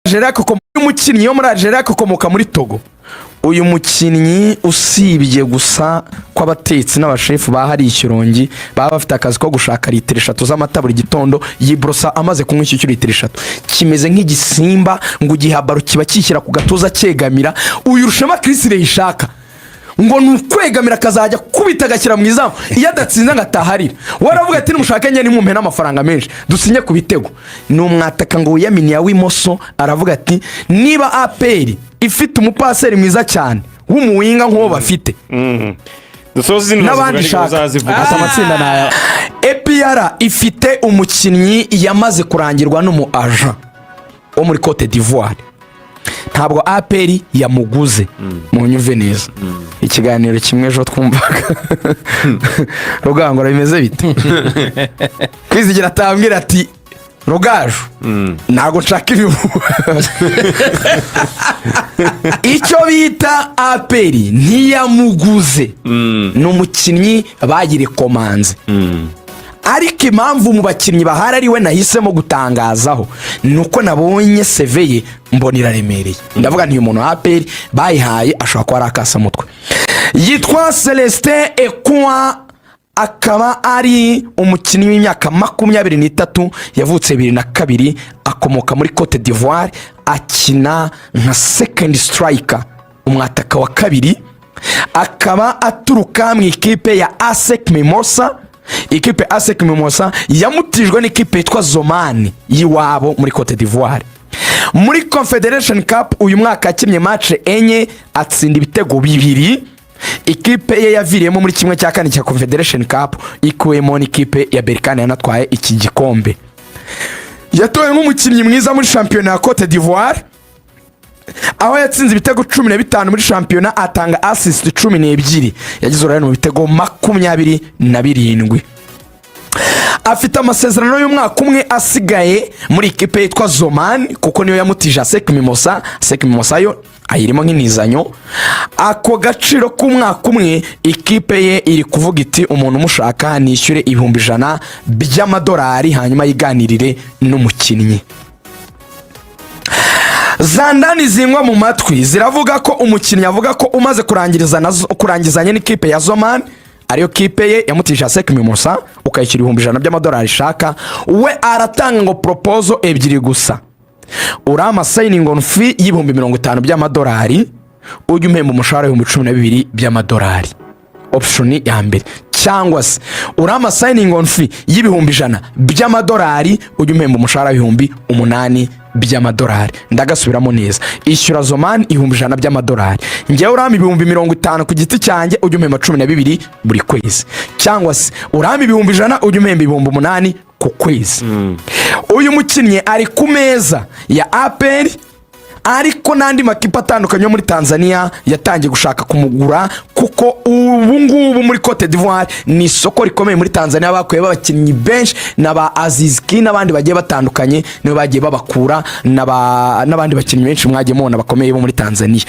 Algeria kuko umukinnyi yo muri Algeria kukomoka muri Togo. Uyu mukinnyi usibye gusa kw'abatetsi n'abashefu bahari ikirongi baba bafite akazi ko gushaka litiro 3 z'amata buri gitondo yibrosa amaze kunywa icyo litiro 3 kimeze nk'igisimba ngo gihabaro kiba kishyira ku gatuza cyegamira. Uyu rushema Chris Reyishaka ngo nukwegamira kazajya kubita agashyira mu izamu iyo adatsinze ngataharira. Waravuga ati nimushaka nyene nimumpe n'amafaranga menshi dusinye ku bitego. Ni umwataka ngo yamini ya wimoso aravuga ati niba APR ifite umupaseri mwiza cyane w'umuwinga nk'uwo bafite n'abandi shaka amatsinda naya APR ifite umukinnyi yamaze kurangirwa n'umu agent wo muri Cote d'Ivoire. Ntabwo APR yamuguze mu nyuve neza. Ikiganiro kimwe ejo twumvaga Rugangora bimeze bite Kwizigira atambwira ati Rugaju ntago nshaka ibibu icyo bita APR ntiyamuguze n'umukinnyi bagire komanze. Ariko impamvu mu bakinnyi bahari ari we nahisemo gutangazaho nuko nabonye CV ye mbonira remereye. Ndavuga nti uyu muntu APR bayihaye ashobora kuba arakasa mutwe. Yitwa Celestin Ekwa, akaba ari umukinnyi w'imyaka 23 yavutse 2002 akomoka muri Cote d'Ivoire akina nka second striker umwataka wa kabiri. Akaba aturuka mu ikipe ya ASEC Mimosa. Ikipe ASEC Mimosa yamutijwe n'ikipe yitwa Zomani yiwabo muri Cote d'Ivoire. Muri Confederation Cup uyu mwaka akinnye match enye atsinda ibitego 2. Ikipe ye yaviriyemo muri kimwe cya kane cya Confederation Cup ikuwemo n'ikipe ya Berkane yanatwaye iki gikombe. Yatowe nk'umukinnyi mwiza muri shampiyona ya Cote d'Ivoire aho yatsinze ibitego 15 muri shampiyona atanga assist 12. Yagize uruhare mu bitego 27. Afite amasezerano y'umwaka umwe asigaye muri ikipe yitwa Zoman kuko niyo yamutije ASEC Mimosa. ASEC Mimosa yo ayirimo nk'inizanyo. Ako gaciro k'umwaka umwe ikipe ye iri kuvuga iti umuntu umushaka nishyure $100 by'amadolari hanyuma yiganirire n'umukinnyi. Zandani zingwa mu matwi ziravuga ko umukinnyi avuga ko umaze kurangizanya n'ikipe ya Zoman ariyo kipe ye yamutije ASEC Mimosa ukayishyura $100 by'amadolari shaka. We aratanga ngo proposal 2 gusa. Urama signing on fee $50,000 by'amadolari ujye umpemba umushahara $12,000 by'amadolari. Option ya mbere. Cyangwa se urama signing on fee $100 by'amadolari ujye umpemba umushahara $8,000 by'amadolari. Ndagasubiramo neza. Ishyura Zoman $100 by'amadolari. Ngiye urama $50,000 ku giti cyanjye ujye umpemba 12 buri kwezi. Cyangwa se urama $100 ujye umpemba $8,000 ku kwezi. Uyu mukinnyi ari ku meza ya APR ariko nandi makipe atandukanye yo muri Tanzania yatangiye gushaka kumugura kuko ubu ngubu muri Cote d'Ivoire ni isoko rikomeye muri Tanzania. Bakuye babakinnyi benshi naba Azizki n'abandi bagiye batandukanye nibo bagiye babakura n'abandi bakinnyi benshi mwagiye mubona bakomeye bo muri Tanzania.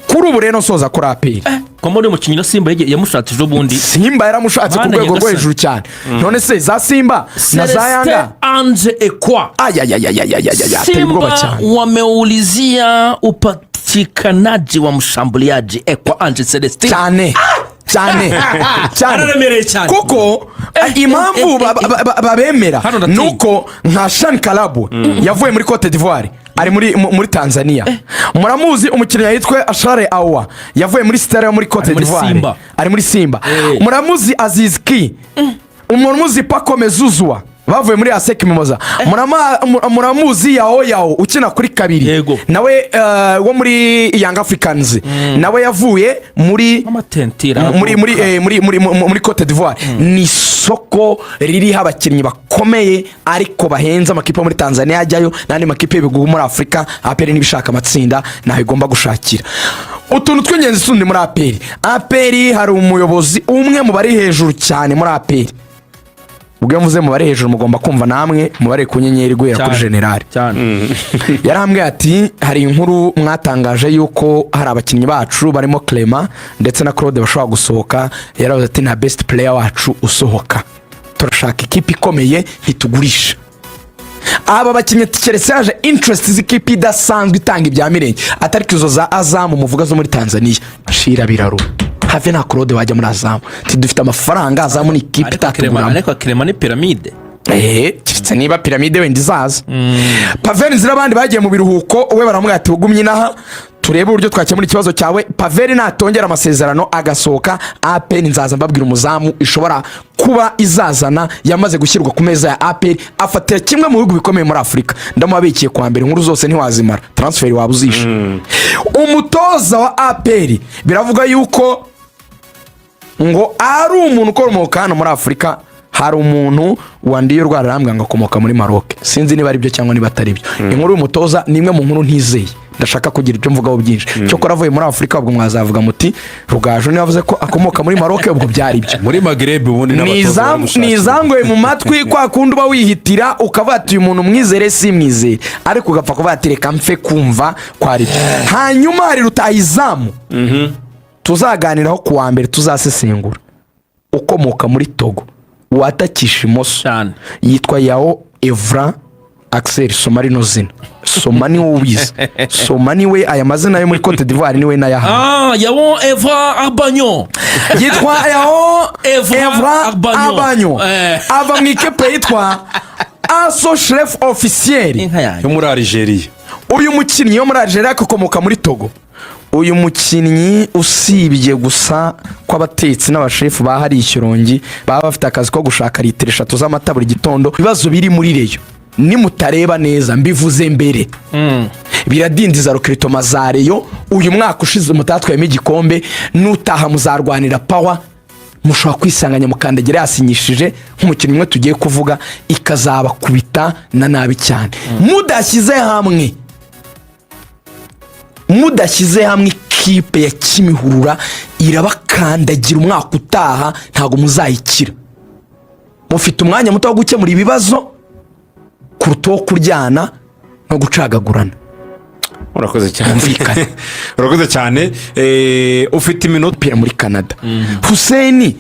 Kuri ubu rero soza kuri APR komo ni umukinnyi na Simba yamushatije ubundi. Simba yaramushatse ku rwego rwo hejuru cyane. None se za Simba na za Yanga Anje Ekwa Simba wameulizia upatikanaji wa mshambuliaji Ekwa Anje Celestin cyane kuko impamvu babemera nuko nka Shan Kalabu yavuye muri Cote d'Ivoire ari muri Tanzania. Muramuzi umukinnyi yitwa Ashare Awa yavuye muri Stella muri Cote d'Ivoire ari muri Simba. Muramuzi Azizki muramuzi Paco Mezuzwa bavuye muri ASEC Mimosa. Muramuzi Yao ukina kuri kabiri nawe wo muri Young Africans nawe yavuye muri Cote d'Ivoire. Ni soko riri abakinnyi bakomeye ariko bahenze amakipe muri Tanzania ajyayo nandi makipe y'ibigugu muri Afrika. APR nibishaka amatsinda naho igomba gushakira utuntu tw'ingenzi sundi muri APR. APR hari umuyobozi umwe mu bari hejuru cyane muri APR. Ubwo mvuze mu bari hejuru mugomba kumva namwe mu bari ku nyenyeri guhera kuri general yarambwiye ati hari inkuru mwatangaje yuko hari abakinnyi bacu barimo Clement ndetse na Claude bashobora gusohoka. Yaravuze ati na best player wacu usohoka turashaka ikipe ikomeye ntitugurisha. aba bakinnyi keretse yaje interest z'ikipe idasanzwe itanga ibya mirenge atari izo za Azamu muvuga zo muri Tanzania ashira biraru have na Claude wajya muri Azamu dufite amafaranga Azamu ni ikipe itatuguramo ariko Clement ni piramide kiretse niba piramide wenda izaza Paveri zirabandi bagiye mu biruhuko we baramubwira ati ugumye inaha turebe uburyo twakemura ikibazo cyawe. Paveri natongera amasezerano agasohoka APR nzaza mbabwira umuzamu ishobora kuba izazana yamaze gushyirwa ku meza ya APR afatira kimwe mu bihugu bikomeye muri Afurika. Ndamubabikiye kwa mbere inkuru zose ntiwazimara transfer wabuzisha. Umutoza wa APR biravuga yuko ngo ari umuntu ukora umukano muri Afurika. Hari umuntu wandiye urwara rambwa ngo akomoka muri Maroc, sinzi niba ari byo cyangwa niba atari byo. Inkuru y'umutoza nimwe mu nkuru ntizeye, ndashaka kugira ibyo mvugaho byinshi. Cyo kora avuye muri Afurika ubwo mwazavuga muti Rugaju ni yavuze ko akomoka muri Maroc, ubwo byari byo muri Maghreb ubundi n'abatoza nizangoye mu matwi kwa kundi uba wihitira ukavuga ati uyu muntu mwizere si mwizere, ariko ugapfa kuvuga ati reka mfe kumva kwari. Hanyuma hari rutahizamu tuzaganiraho kuwa mbere tuzasesengura ukomoka muri Togo watakisha imoso yitwa Yao Evra Axel Somari no zina Somani ubizi Somani we aya mazina yo muri Cote d'Ivoire niwe na yaha Yao Evra Abanyo yitwa Yao Evra Abanyo ava mu ikipe yitwa Aso Chef Officiel yo muri Algeria. Uyu mukinnyi yo muri Algeria akomoka muri Togo. Uyu mukinnyi usibye gusa kw'abatetsi n'abashefu bahari Ishyorongi baba bafite akazi ko gushaka litiro 3 z'amata buri gitondo. Bibazo biri muri reyo ni mutareba neza mbivuze mbere biradindiza recruitment za reyo. Uyu mwaka ushize mutatwayemo igikombe nutaha muzarwanira power mushobora kwisanganya mukandagira yasinyishije nk'umukinnyi umwe tugiye kuvuga ikazaba kubita na nabi cyane. Mudashyize hamwe ikipe ya Kimihurura irabakandagira umwaka utaha ntago muzayikira. Mufite umwanya muto wo gukemura ibibazo kuruto kuryana no gucagagurana. Urakoze cyane urakoze cyane. Ufite iminota pira muri Canada. Hussein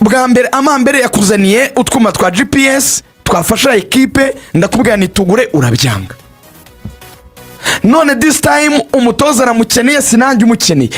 bwa mbere amambere yakuzaniye utwuma twa GPS twafasha ekipe ndakubwira nitugure urabyanga. None this time umutoza aramukeneye sinange umukeneye.